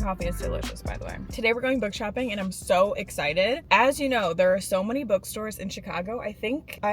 Coffee is delicious, by the way. Today we're going book shopping and I'm so excited. As you know, there are so many bookstores in Chicago. I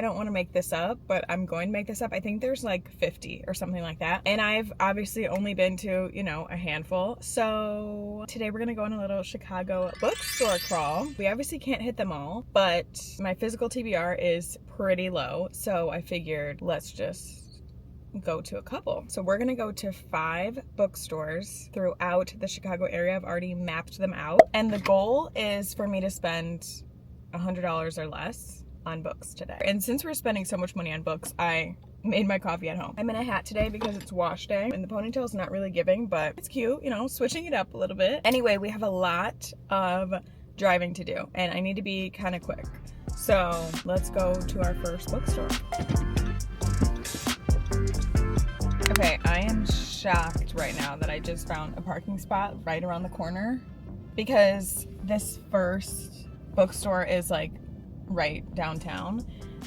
don't want to make this up, but I'm going to make this up. I think there's like 50 or something like that. And I've obviously only been to, a handful. So today we're going to go on a little Chicago bookstore crawl. We obviously can't hit them all, but my physical TBR is pretty low. So I figured let's just go to a couple. So we're gonna go to 5 bookstores throughout the Chicago area. I've already mapped them out, and the goal is for me to spend $100 or less on books today. And since we're spending so much money on books, I made my coffee at home. I'm in a hat today because it's wash day, and the ponytail's not really giving, but it's cute, switching it up a little bit. Anyway, we have a lot of driving to do, and I need to be kind of quick. So let's go to our first bookstore. Okay, I am shocked right now that I just found a parking spot right around the corner, because this first bookstore is like right downtown,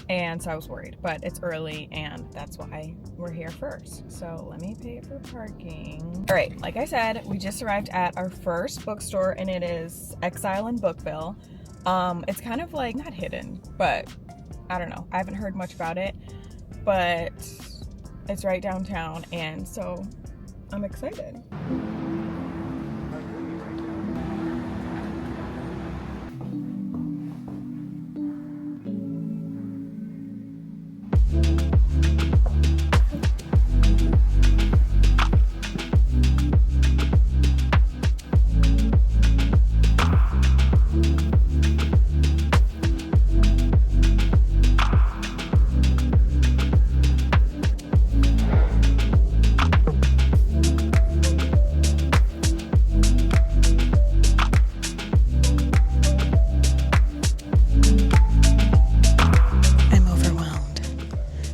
and so I was worried, but it's early and that's why we're here first. So let me pay for parking. All right, like I said, we just arrived at our first bookstore, and it is Exile in Bookville. It's kind of like not hidden, but I don't know. I haven't heard much about it, but it's right downtown, and so I'm excited.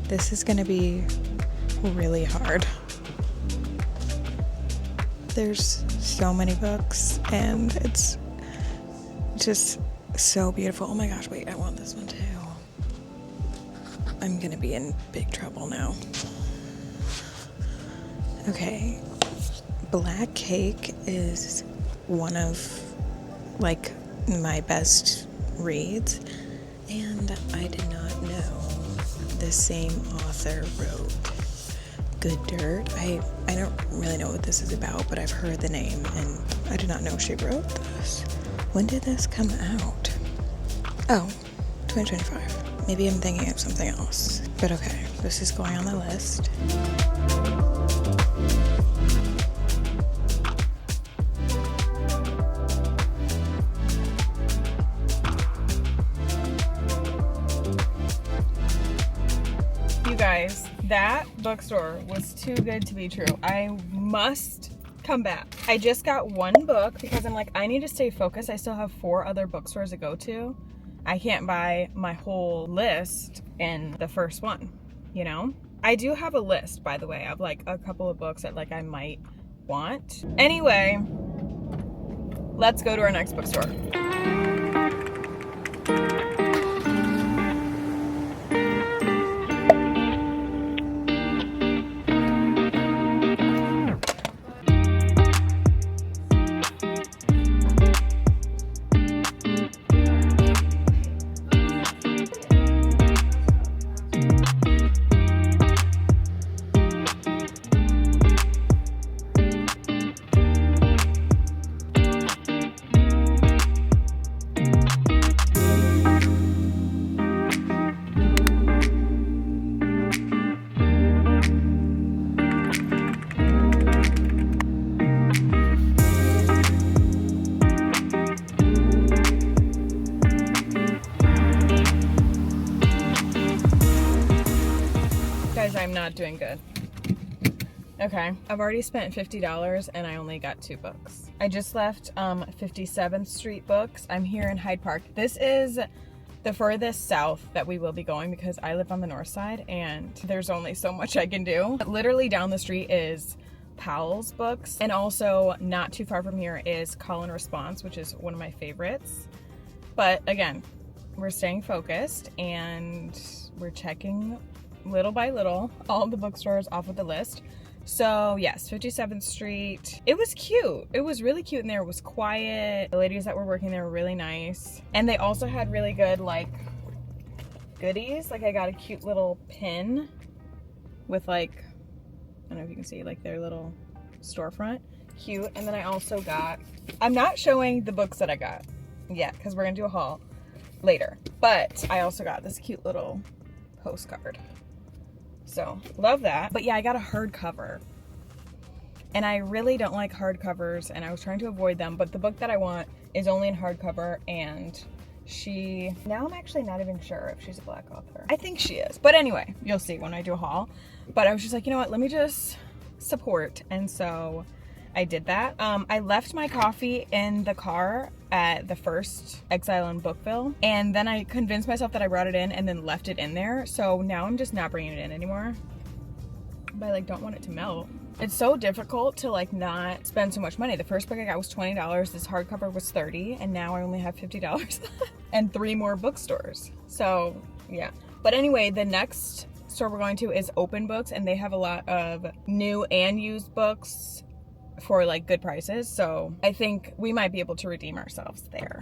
This is going to be really hard. There's so many books, and it's just so beautiful. Oh my gosh, wait, I want this one too. I'm going to be in big trouble now. Okay, Black Cake is one of my best reads, and I did not know the same author wrote Good Dirt. I don't really know what this is about, but I've heard the name, and I did not know she wrote this. When did this come out? Oh, 2025. Maybe I'm thinking of something else. But okay, this is going on the list. Guys, that bookstore was too good to be true. I must come back. I just got one book because I'm like, I need to stay focused. I still have 4 other bookstores to go to. I can't buy my whole list in the first one, I do have a list, by the way, of a couple of books that I might want. Anyway, let's go to our next bookstore. I'm not doing good. Okay, I've already spent $50 and I only got 2 books. I just left 57th Street Books. I'm here in Hyde Park. This is the furthest south that we will be going because I live on the north side and there's only so much I can do. Literally down the street is Powell's books. And also not too far from here is Call and Response, which is one of my favorites. But again, we're staying focused and we're checking little by little all the bookstores off of the list. So yes, 57th Street. It was cute. It was really cute in there. It was quiet. The ladies that were working there were really nice. And they also had really good like goodies. Like I got a cute little pin with like, I don't know if you can see like their little storefront. Cute. And then I also got, I'm not showing the books that I got yet because we're gonna do a haul later. But I also got this cute little postcard. So love that. But yeah, I got a hardcover. And I really don't like hardcovers and I was trying to avoid them. But the book that I want is only in hardcover and now I'm actually not even sure if she's a Black author. I think she is. But anyway, you'll see when I do a haul. But I was just like, you know what, let me just support. And so I did that. I left my coffee in the car at the first Exile in Bookville. And then I convinced myself that I brought it in and then left it in there. So now I'm just not bringing it in anymore. But I like don't want it to melt. It's so difficult to like not spend so much money. The first book I got was $20. This hardcover was $30 and now I only have $50 and 3 more bookstores. So yeah. But anyway, the next store we're going to is Open Books and they have a lot of new and used books for like good prices. So I think we might be able to redeem ourselves there.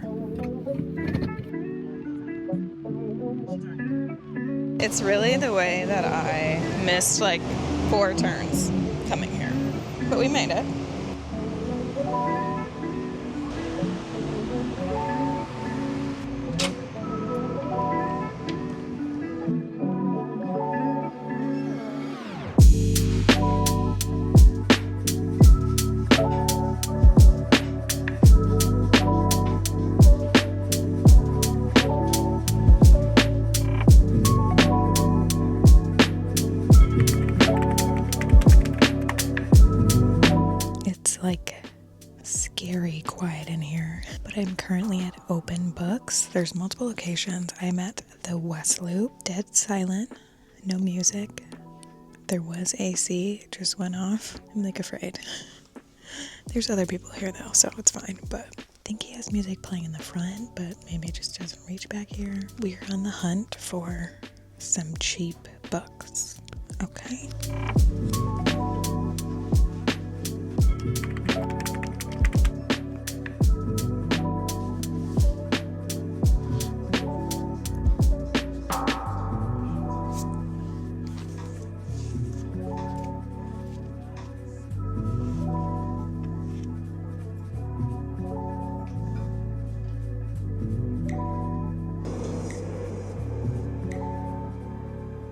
It's really the way that I missed like 4 turns coming here, but we made it. Like scary quiet in here, but I'm currently at Open Books. There's multiple locations. I'm at the West Loop, dead silent, no music. There was AC, it just went off. I'm like afraid. There's other people here though, so it's fine, but I think he has music playing in the front, but maybe it just doesn't reach back here. We're on the hunt for some cheap books. Okay.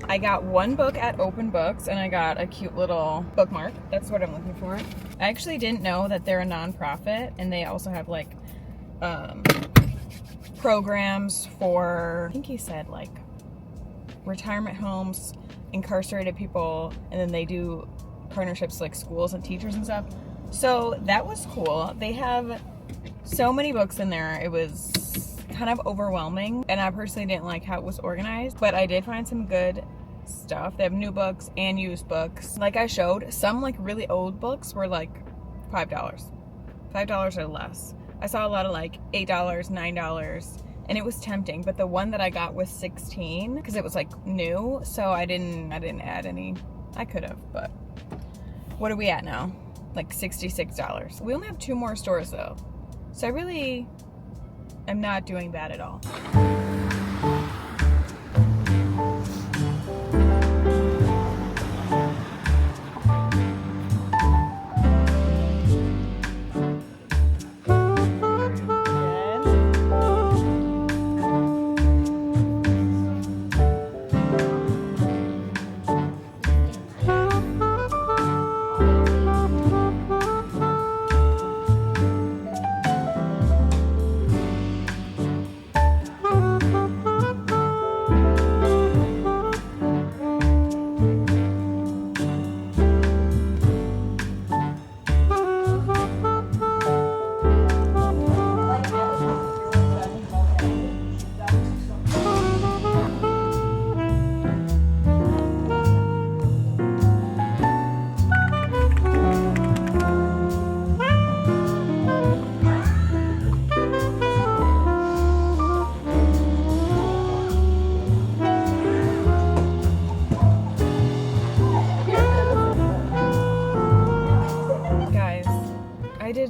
I got 1 book at Open Books and I got a cute little bookmark. That's what I'm looking for. I actually didn't know that they're a nonprofit and they also have like programs for, I think he said like retirement homes, incarcerated people, and then they do partnerships like schools and teachers and stuff. So that was cool. They have so many books in there. It was kind of overwhelming and I personally didn't like how it was organized, but I did find some good stuff. They have new books and used books. Like I showed, some like really old books were like $5 or less. I saw a lot of like $8, $9, and it was tempting, but the one that I got was $16 because it was like new, so I didn't add any. I could have, but what are we at now? Like $66. We only have 2 more stores though, so I really am not doing bad at all.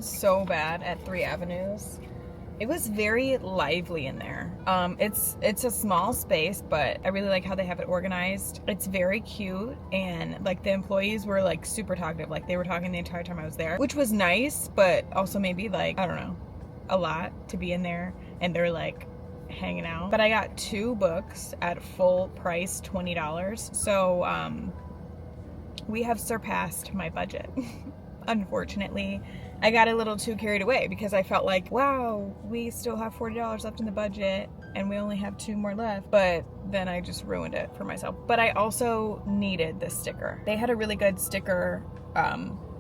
wanted so bad at 3 Avenues. It was very lively in there. It's a small space, but I really like how they have it organized. It's very cute, and like the employees were like super talkative. Like they were talking the entire time I was there, which was nice, but also maybe like, I don't know, a lot to be in there and they're like hanging out. But I got 2 books at full price, $20. So we have surpassed my budget. Unfortunately, I got a little too carried away because I felt like, wow, we still have $40 left in the budget and we only have 2 more left. But then I just ruined it for myself. But I also needed this sticker. They had a really good sticker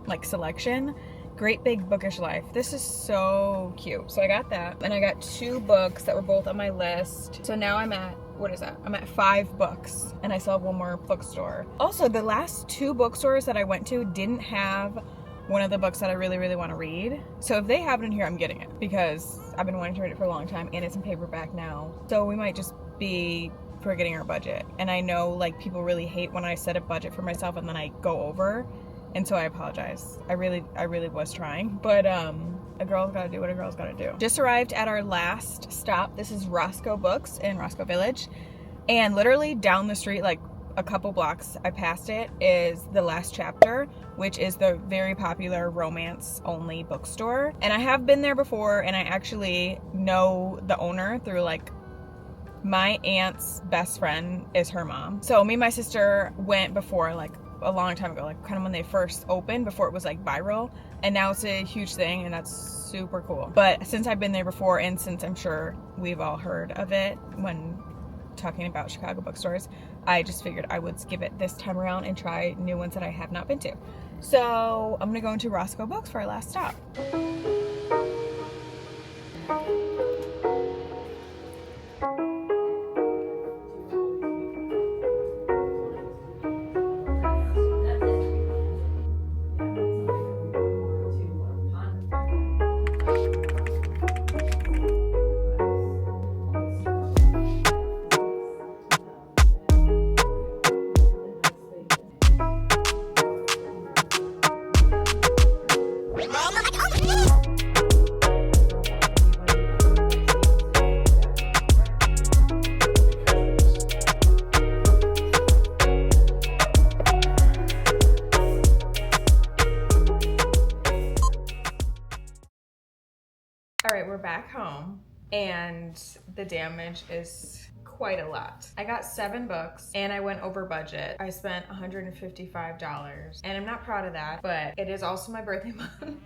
like selection. Great Big Bookish Life. This is so cute. So I got that, and I got 2 books that were both on my list. So now I'm at, what is that? I'm at 5 books, and I still have 1 more bookstore. Also, the last 2 bookstores that I went to didn't have one of the books that I really, really want to read. So if they have it in here, I'm getting it because I've been wanting to read it for a long time, and it's in paperback now. So we might just be forgetting our budget. And I know like people really hate when I set a budget for myself and then I go over. And so I apologize. I really was trying, but a girl's gotta do what a girl's gotta do. Just arrived at our last stop. This is Roscoe Books in Roscoe Village. And literally down the street, like a couple blocks I passed it, is The Last Chapter, which is the very popular romance only bookstore. And I have been there before, and I actually know the owner through like my aunt's best friend is her mom. So me and my sister went before, like a long time ago, like kind of when they first opened, before it was like viral, and now it's a huge thing, and that's super cool. But since I've been there before, and since I'm sure we've all heard of it when talking about Chicago bookstores, I just figured I would skip it this time around and try new ones that I have not been to. So I'm gonna go into Roscoe Books for our last stop. Alright, we're back home, and the damage is quite a lot. I got 7 books, and I went over budget. I spent $155, and I'm not proud of that, but it is also my birthday month.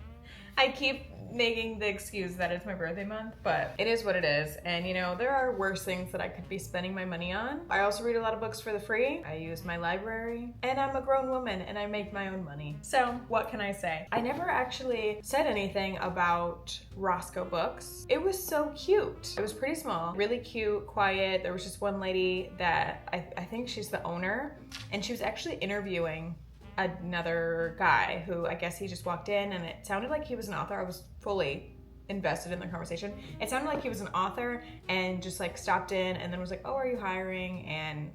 I keep making the excuse that it's my birthday month, but it is what it is. And you know, there are worse things that I could be spending my money on. I also read a lot of books for the free. I use my library, and I'm a grown woman and I make my own money. So what can I say? I never actually said anything about Roscoe Books. It was so cute. It was pretty small, really cute, quiet. There was just one lady that I think she's the owner, and she was actually interviewing another guy who I guess he just walked in, and it sounded like he was an author. I was fully invested in the conversation. It sounded like he was an author and just like stopped in and then was like, oh, are you hiring? And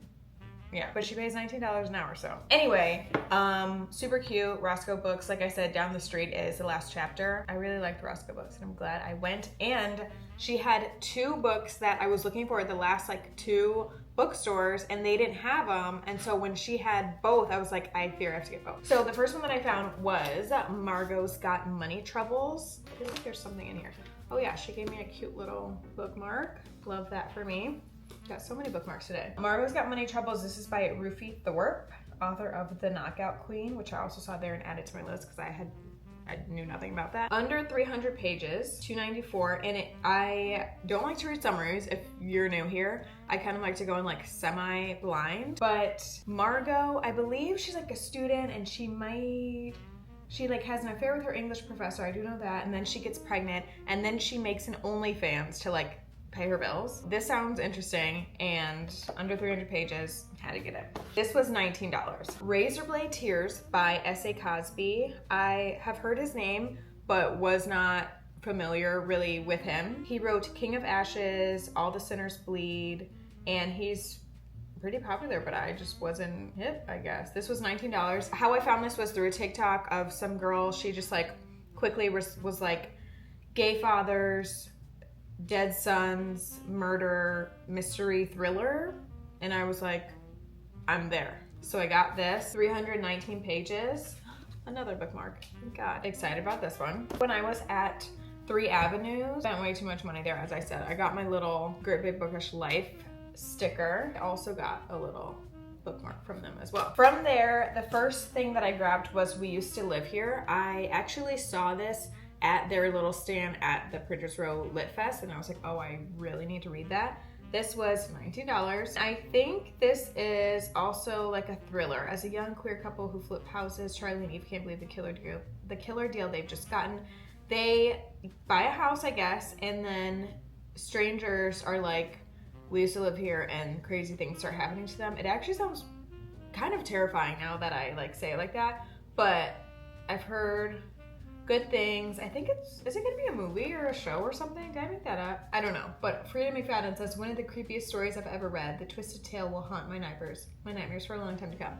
yeah, but she pays $19 an hour, so. Anyway, super cute. Roscoe Books, like I said, down the street is The Last Chapter. I really liked Roscoe Books, and I'm glad I went. And she had 2 books that I was looking for at the last like 2 bookstores, and they didn't have them. And so when she had both, I was like, I fear I have to get both. So the first one that I found was Margot's Got Money Troubles. I feel like there's something in here. Oh yeah, she gave me a cute little bookmark. Love that for me. Got so many bookmarks today. Margot's Got Money Troubles. This is by Rufi Thorpe, author of The Knockout Queen, which I also saw there and added to my list because I knew nothing about that. Under 300 pages, $2.94, and I don't like to read summaries if you're new here. I kind of like to go in like semi-blind, but Margot, I believe she's like a student, and she like has an affair with her English professor, I do know that, and then she gets pregnant, and then she makes an OnlyFans to like pay her bills. This sounds interesting, and under 300 pages, had to get it. This was $19. Razorblade Tears by S.A. Cosby. I have heard his name, but was not familiar really with him. He wrote King of Ashes, All the Sinners Bleed, and he's pretty popular, but I just wasn't hip, I guess. This was $19. How I found this was through a TikTok of some girl. She just like quickly was like gay fathers, dead sons, murder, mystery, thriller. And I was like, I'm there. So I got this, 319 pages. Another bookmark. God, excited about this one. When I was at 3 Avenues, spent way too much money there, as I said. I got my little Great Big Bookish Life sticker. I also got a little bookmark from them as well. From there, the first thing that I grabbed was We Used to Live Here. I actually saw this at their little stand at the Printers Row Lit Fest, and I was like, oh, I really need to read that. This was $19. I think this is also like a thriller. As a young queer couple who flip houses, Charlie and Eve can't believe the killer deal they've just gotten. They buy a house, I guess, and then strangers are like, we used to live here, and crazy things start happening to them. It actually sounds kind of terrifying now that I like say it like that, but I've heard good things. I think is it gonna be a movie or a show or something? Did I make that up? I don't know. But Frida McFadden says, one of the creepiest stories I've ever read. The twisted tale will haunt my nightmares for a long time to come.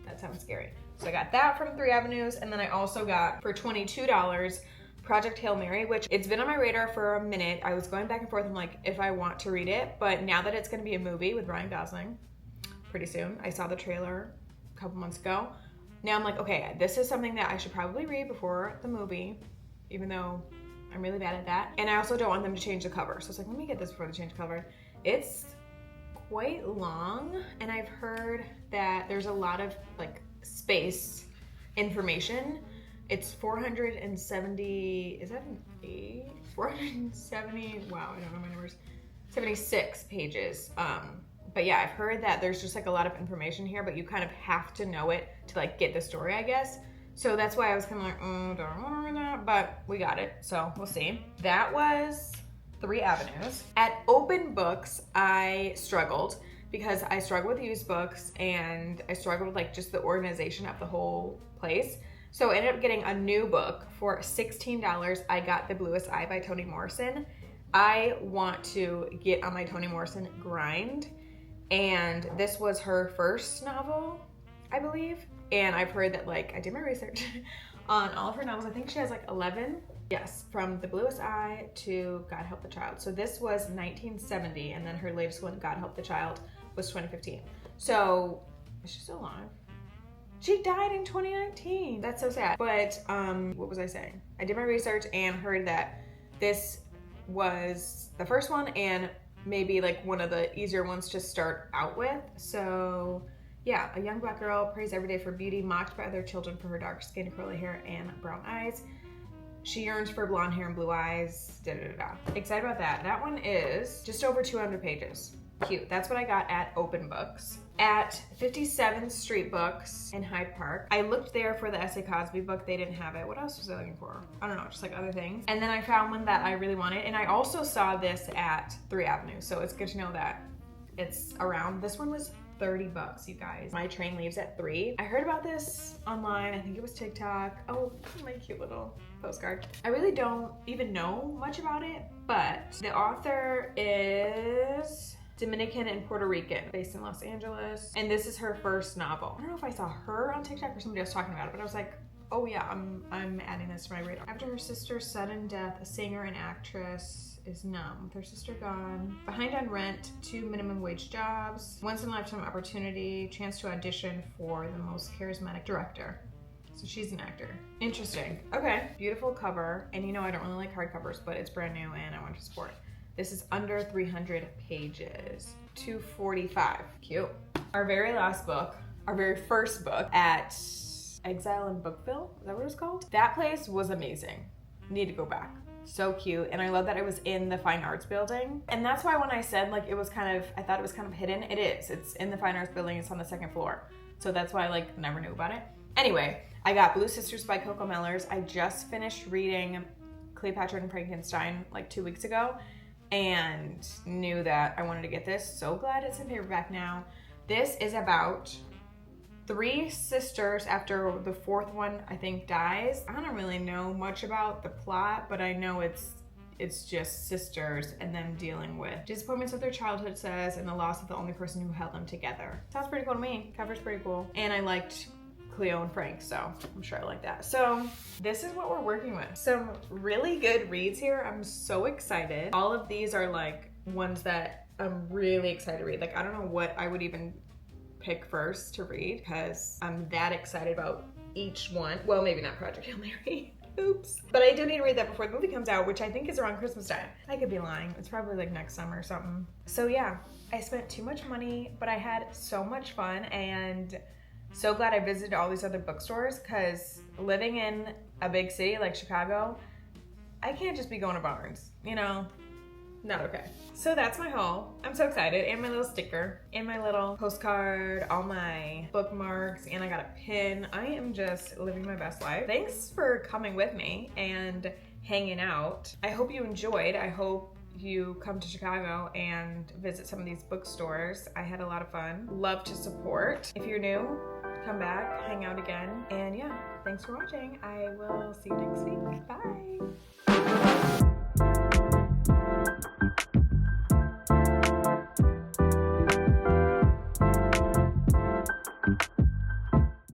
That sounds scary. So I got that from 3 Avenues, and then I also got, for $22, Project Hail Mary, which it's been on my radar for a minute. I was going back and forth, I'm like, if I want to read it, but now that it's gonna be a movie with Ryan Gosling pretty soon, I saw the trailer a couple months ago. Now I'm like, okay, this is something that I should probably read before the movie, even though I'm really bad at that. And I also don't want them to change the cover. So it's like, let me get this before they change the cover. It's quite long, and I've heard that there's a lot of like space information. It's 470, is that an 8? 470, wow, I don't know my numbers. 76 pages. But yeah, I've heard that there's just like a lot of information here, but you kind of have to know it to like get the story, I guess. So that's why I was kind of like, don't want to read that, but we got it, so we'll see. That was 3 Avenues. At Open Books, I struggled because I struggle with used books, and I struggled with like just the organization of the whole place. So I ended up getting a new book for $16. I got The Bluest Eye by Toni Morrison. I want to get on my Toni Morrison grind. And this was her first novel, I believe. And I've heard that, like, I did my research on all of her novels. I think she has like 11. Yes, from The Bluest Eye to God Help the Child. So this was 1970, and then her latest one, God Help the Child, was 2015. So, is she still alive? She died in 2019. That's so sad. But, what was I saying? I did my research and heard that this was the first one, and maybe like one of the easier ones to start out with. So yeah, a young black girl prays every day for beauty, mocked by other children for her dark skin, curly hair, and brown eyes. She yearns for blonde hair and blue eyes. Excited about that. That one is just over 200 pages. Cute. That's what I got at Open Books. At 57th Street Books in Hyde Park, I looked there for the S.A. Cosby book. They didn't have it. What else was I looking for? I don't know, just like other things. And then I found one that I really wanted, and I also saw this at 3 Avenues, so it's good to know that it's around. This one was $30, you guys. My train leaves at 3. I heard about this online. I think it was TikTok. Oh, my cute little postcard. I really don't even know much about it, but the author is Dominican and Puerto Rican, based in Los Angeles. And this is her first novel. I don't know if I saw her on TikTok or somebody else talking about it, but I was like, oh yeah, I'm adding this to my radar. After her sister's sudden death, a singer and actress is numb. With her sister gone, behind on rent, 2 minimum wage jobs, once in a lifetime opportunity, chance to audition for the most charismatic director. So she's an actor. Interesting. Okay, beautiful cover. And you know I don't really like hardcovers, but it's brand new and I want to support it. This is under 300 pages, 245. Cute. Our very last book, our very first book at Exile in Bookville. Is that what it was called? That place was amazing. Need to go back. So cute. And I love that it was in the Fine Arts Building. And that's why when I said like it was kind of, I thought it was kind of hidden. It is. It's in the Fine Arts Building. It's on the 2nd floor. So that's why I like never knew about it. Anyway, I got Blue Sisters by Coco Mellors. I just finished reading Cleopatra and Frankenstein like 2 weeks ago, and knew that I wanted to get this. So glad it's in paperback now. This is about 3 sisters after the 4th one, I think, dies. I don't really know much about the plot, but I know it's just sisters and them dealing with disappointments of their childhood, says, and the loss of the only person who held them together. Sounds pretty cool to me. Cover's pretty cool. And I liked Cleo and Frank, so I'm sure I like that. So this is what we're working with. Some really good reads here. I'm so excited. All of these are like ones that I'm really excited to read. Like, I don't know what I would even pick first to read because I'm that excited about each one. Well, maybe not Project Hail Mary. Oops. But I do need to read that before the movie comes out, which I think is around Christmas time. I could be lying. It's probably like next summer or something. So yeah, I spent too much money, but I had so much fun and so glad I visited all these other bookstores because living in a big city like Chicago, I can't just be going to Barnes, you know? Not okay. So that's my haul. I'm so excited. And my little sticker, and my little postcard, all my bookmarks, and I got a pin. I am just living my best life. Thanks for coming with me and hanging out. I hope you enjoyed. I hope you come to Chicago and visit some of these bookstores. I had a lot of fun. Love to support. If you're new, come back, hang out again. And yeah, thanks for watching. I will see you next week. Bye.